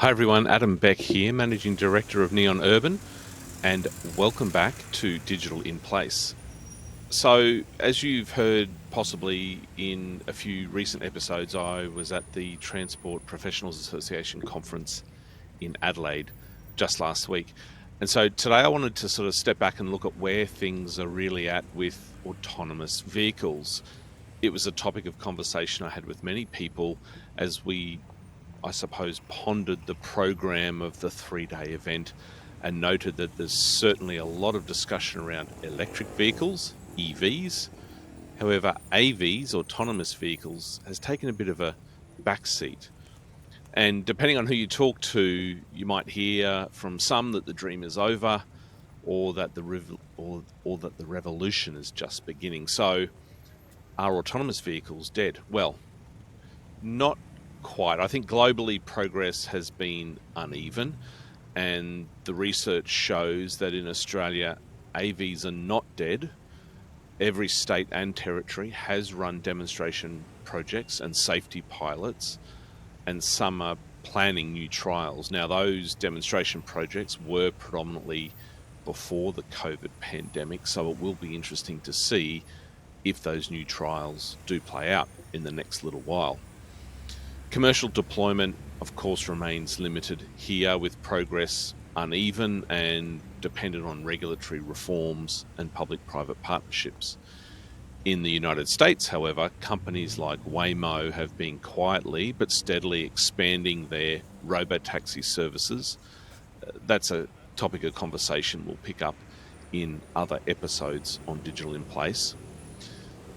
Hi everyone, Adam Beck here, Managing Director of Neon Urban, and welcome back to Digital in Place. So, as you've heard possibly in a few recent episodes, I was at the Transport Professionals Association conference in Adelaide just last week. And so today I wanted to sort of step back and look at where things are really at with autonomous vehicles. It was a topic of conversation I had with many people as we, I suppose, pondered the program of the 3-day event and noted that there's certainly a lot of discussion around electric vehicles, EVs. However, AVs, autonomous vehicles, has taken a bit of a backseat. And depending on who you talk to, you might hear from some that the dream is over, or that the revolution is just beginning. So, are autonomous vehicles dead? Well, not quite. I think globally progress has been uneven, and the research shows that in Australia, AVs are not dead. Every state and territory has run demonstration projects and safety pilots, and some are planning new trials. Now, those demonstration projects were predominantly before the COVID pandemic, so it will be interesting to see if those new trials do play out in the next little while. Commercial deployment, of course, remains limited here, with progress uneven and dependent on regulatory reforms and public-private partnerships. In the United States, however, companies like Waymo have been quietly but steadily expanding their robotaxi services. That's a topic of conversation we'll pick up in other episodes on Digital in Place.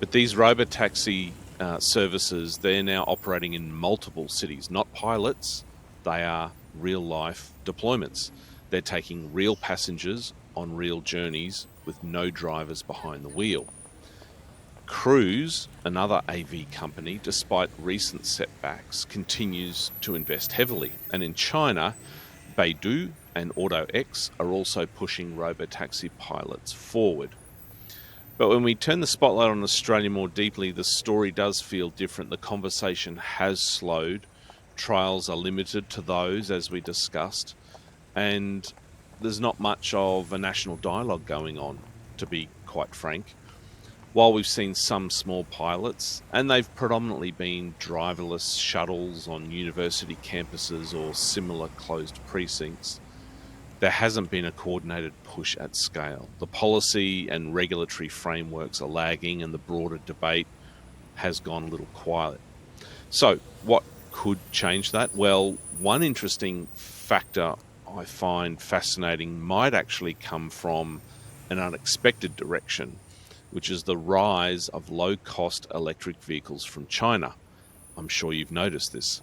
But these robotaxi services, they're now operating in multiple cities, not pilots. They are real-life deployments. They're taking real passengers on real journeys with no drivers behind the wheel. Cruise, another AV company, despite recent setbacks, continues to invest heavily. And in China, Baidu and AutoX are also pushing robotaxi pilots forward. But when we turn the spotlight on Australia more deeply, the story does feel different. The conversation has slowed. Trials are limited to those, as we discussed. And there's not much of a national dialogue going on, to be quite frank. While we've seen some small pilots, and they've predominantly been driverless shuttles on university campuses or similar closed precincts, there hasn't been a coordinated push at scale. The policy and regulatory frameworks are lagging, and the broader debate has gone a little quiet. So, what could change that? Well, one interesting factor I find fascinating might actually come from an unexpected direction, which is the rise of low-cost electric vehicles from China. I'm sure you've noticed this.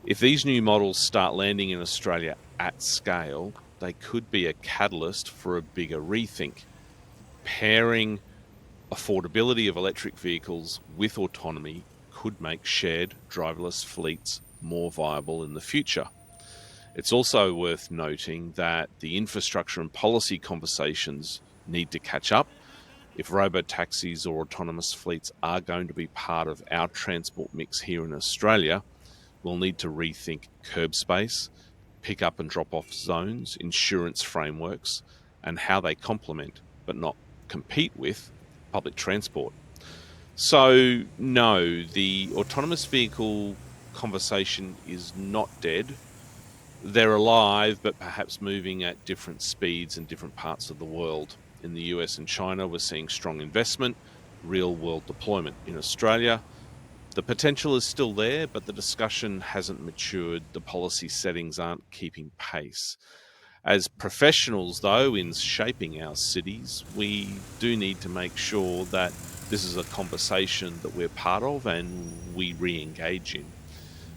If these new models start landing in Australia at scale, they could be a catalyst for a bigger rethink. Pairing affordability of electric vehicles with autonomy could make shared driverless fleets more viable in the future. It's also worth noting that the infrastructure and policy conversations need to catch up. If robotaxis or autonomous fleets are going to be part of our transport mix here in Australia, we'll need to rethink curb space, pick up and drop off zones, insurance frameworks, and how they complement, but not compete with, public transport. So, no, the autonomous vehicle conversation is not dead. They're alive, but perhaps moving at different speeds in different parts of the world. In the US and China, we're seeing strong investment, real world deployment. In Australia, the potential is still there, but the discussion hasn't matured. The policy settings aren't keeping pace. As professionals, though, in shaping our cities, we do need to make sure that this is a conversation that we're part of and we re-engage in.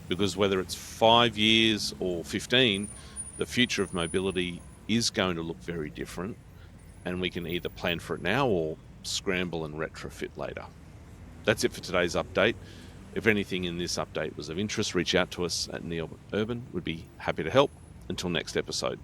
Because whether it's 5 years or 15, the future of mobility is going to look very different, and we can either plan for it now or scramble and retrofit later. That's it for today's update. If anything in this update was of interest, reach out to us at Neon Urban. We'd be happy to help. Until next episode.